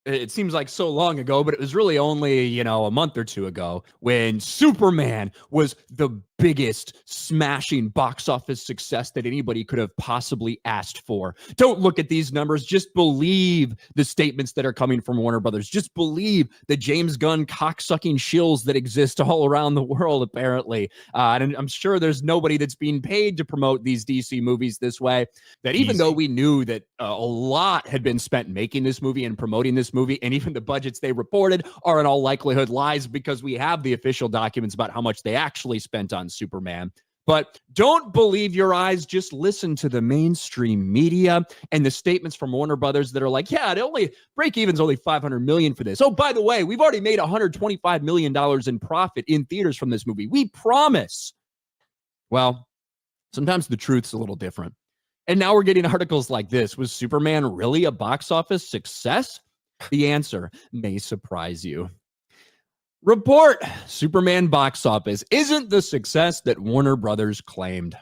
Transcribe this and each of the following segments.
it seems like so long ago, but it was really only, a month or two ago when Superman was the biggest smashing box office success that anybody could have possibly asked for. Don't look at these numbers. Just believe the statements that are coming from Warner Brothers. Just believe the James Gunn cocksucking shills that exist all around the world, apparently. And I'm sure there's nobody that's being paid to promote these DC movies this way. That even though Easy. we knew that a lot had been spent making this movie and promoting this movie, and even the budgets they reported are in all likelihood lies because we have the official documents about how much they actually spent on Superman. But don't believe your eyes. Just listen to the mainstream media and the statements from Warner Brothers that are like, yeah, break even's only $500 million for this. Oh, by the way, we've already made $125 million in profit in theaters from this movie. We promise. Well, sometimes the truth's a little different. And now we're getting articles like this. Was Superman really a box office success? The answer may surprise you. Report: Superman box office isn't the success that Warner Brothers claimed.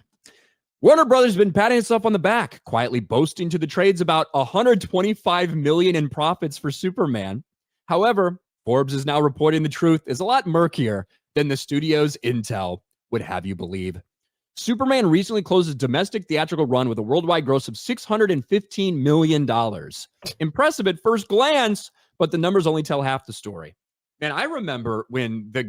Warner Brothers has been patting itself on the back, quietly boasting to the trades about $125 million in profits for Superman. However, Forbes is now reporting the truth is a lot murkier than the studio's intel would have you believe. Superman recently closed its domestic theatrical run with a worldwide gross of $615 million. Impressive at first glance, but the numbers only tell half the story. Man, I remember when the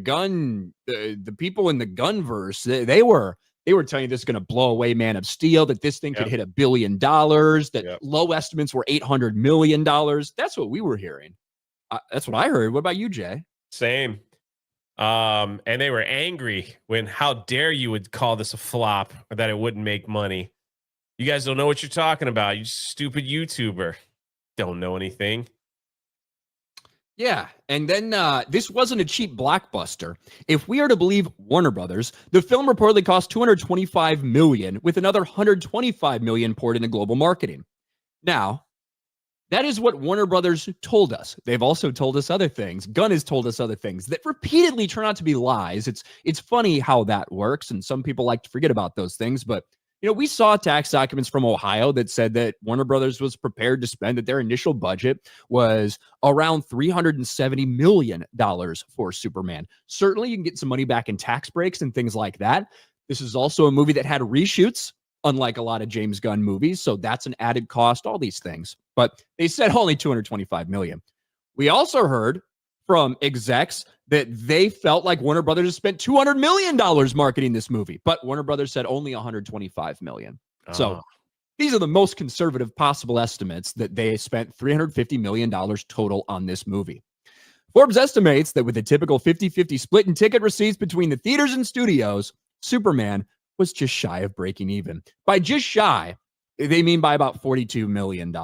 people in the Gunverse, they were telling you this is going to blow away Man of Steel, that this thing could hit $1 billion, that low estimates were $800 million. That's what we were hearing. That's what I heard. What about you, Jay? Same. And they were angry when, how dare you would call this a flop or that it wouldn't make money. You guys don't know what you're talking about. You stupid YouTuber. Don't know anything. Yeah, and then this wasn't a cheap blockbuster. If we are to believe Warner Brothers, the film reportedly cost $225 million, with another $125 million poured into global marketing. Now, that is what Warner Brothers told us. They've also told us other things. Gunn has told us other things that repeatedly turn out to be lies. It's funny how that works, and some people like to forget about those things, but we saw tax documents from Ohio that said that Warner Brothers was prepared to spend, that their initial budget was around $370 million for Superman. Certainly, you can get some money back in tax breaks and things like that. This is also a movie that had reshoots, unlike a lot of James Gunn movies, so that's an added cost, all these things. But they said only $225 million. We also heard from execs that they felt like Warner Brothers has spent $200 million marketing this movie, but Warner Brothers said only $125 million. So these are the most conservative possible estimates, that they spent $350 million total on this movie. Forbes estimates that with a typical 50-50 split in ticket receipts between the theaters and studios, Superman was just shy of breaking even. By just shy, they mean by about $42 million.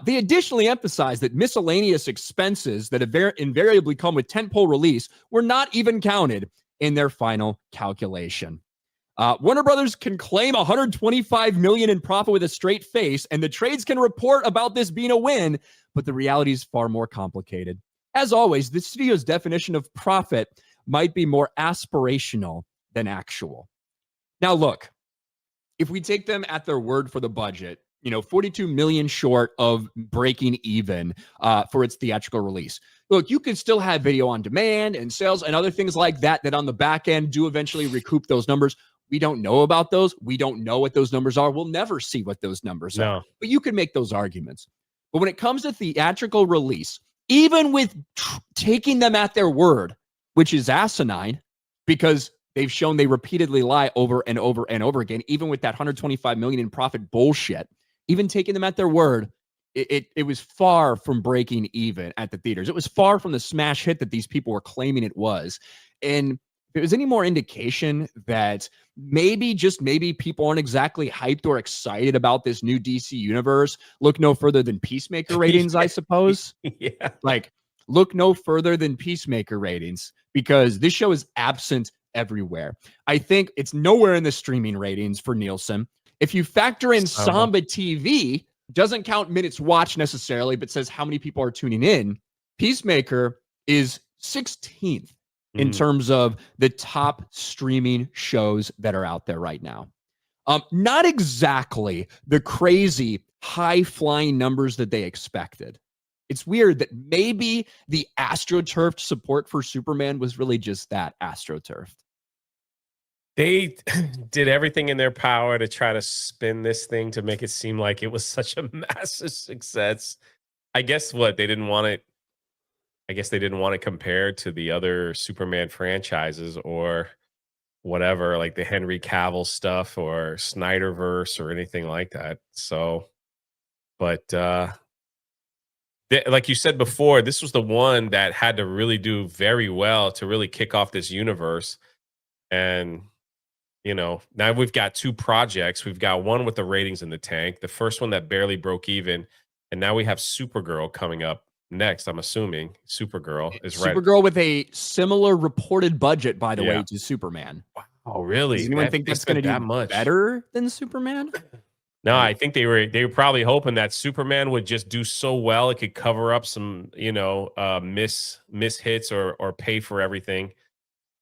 They additionally emphasized that miscellaneous expenses that invariably come with tentpole release were not even counted in their final calculation. Warner Brothers can claim $125 million in profit with a straight face, and the trades can report about this being a win, but the reality is far more complicated. As always, the studio's definition of profit might be more aspirational than actual. Now, look, if we take them at their word for the budget, $42 million short of breaking even for its theatrical release. Look, you could still have video on demand and sales and other things like that on the back end do eventually recoup those numbers. We don't know about those. We don't know what those numbers are. We'll never see what those numbers are. But you can make those arguments. But when it comes to theatrical release, even with taking them at their word, which is asinine, because they've shown they repeatedly lie over and over and over again, even with that $125 million in profit bullshit, even taking them at their word, it was far from breaking even at the theaters. It was far from the smash hit that these people were claiming it was. And if there was any more indication that maybe, just maybe, people aren't exactly hyped or excited about this new DC universe, look no further than Peacemaker ratings, I suppose. Yeah. Like, look no further than Peacemaker ratings, because this show is absent everywhere. I think it's nowhere in the streaming ratings for Nielsen. If you factor in Samba TV, doesn't count minutes watched necessarily, but says how many people are tuning in, Peacemaker is 16th in terms of the top streaming shows that are out there right now. Not exactly the crazy high-flying numbers that they expected. It's weird that maybe the AstroTurfed support for Superman was really just that, AstroTurfed. They did everything in their power to try to spin this thing to make it seem like it was such a massive success. I guess what they didn't want it. I guess they didn't want it compared to the other Superman franchises or whatever, like the Henry Cavill stuff or Snyderverse or anything like that. So, but like you said before, this was the one that had to really do very well to really kick off this universe. And now we've got 2 projects. We've got one with the ratings in the tank, the first one that barely broke even, and now we have Supergirl coming up next. I'm assuming Supergirl is right. Supergirl with a similar reported budget, by the Yeah. way, to Superman. Oh, really? Does anyone think that's going to do much better than Superman? No, I think they were probably hoping that Superman would just do so well it could cover up some, miss hits or pay for everything.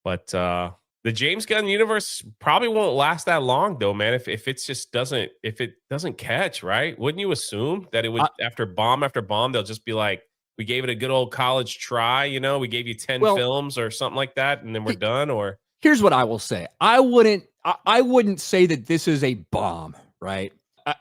But the James Gunn universe probably won't last that long, though, man. If it doesn't catch, right? Wouldn't you assume that it would after bomb, they'll just be like, we gave it a good old college try, we gave you 10 films or something like that, and then we're done. Or here's what I will say: I wouldn't say that this is a bomb, right?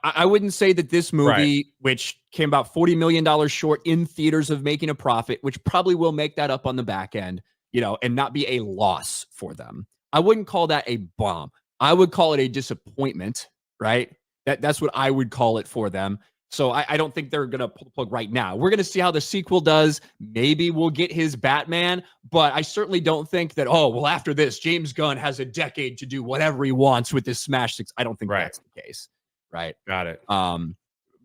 I wouldn't say that this movie, which came about $40 million short in theaters of making a profit, which probably will make that up on the back end, and not be a loss for them. I wouldn't call that a bomb. I would call it a disappointment, right? That's what I would call it for them. So I don't think they're going to pull the plug right now. We're going to see how the sequel does. Maybe we'll get his Batman, but I certainly don't think that, after this, James Gunn has a decade to do whatever he wants with this Smash 6. I don't think that's the case, right? Got it.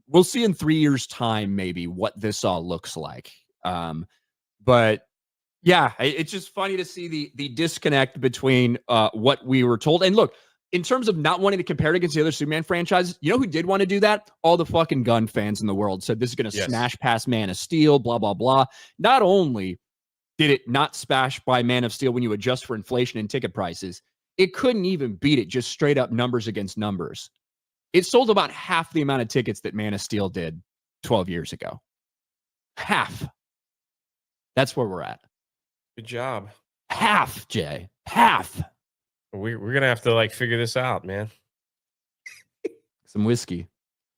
We'll see in 3 years' time maybe what this all looks like. But yeah, it's just funny to see the disconnect between what we were told. And look, in terms of not wanting to compare it against the other Superman franchises, you know who did want to do that? All the fucking Gunn fans in the world said this is going to smash past Man of Steel, blah, blah, blah. Not only did it not smash by Man of Steel when you adjust for inflation and ticket prices, it couldn't even beat it just straight up numbers against numbers. It sold about half the amount of tickets that Man of Steel did 12 years ago. Half. That's where we're at. Good job. Half, Jay. Half. We're going to have to figure this out, man. Some whiskey.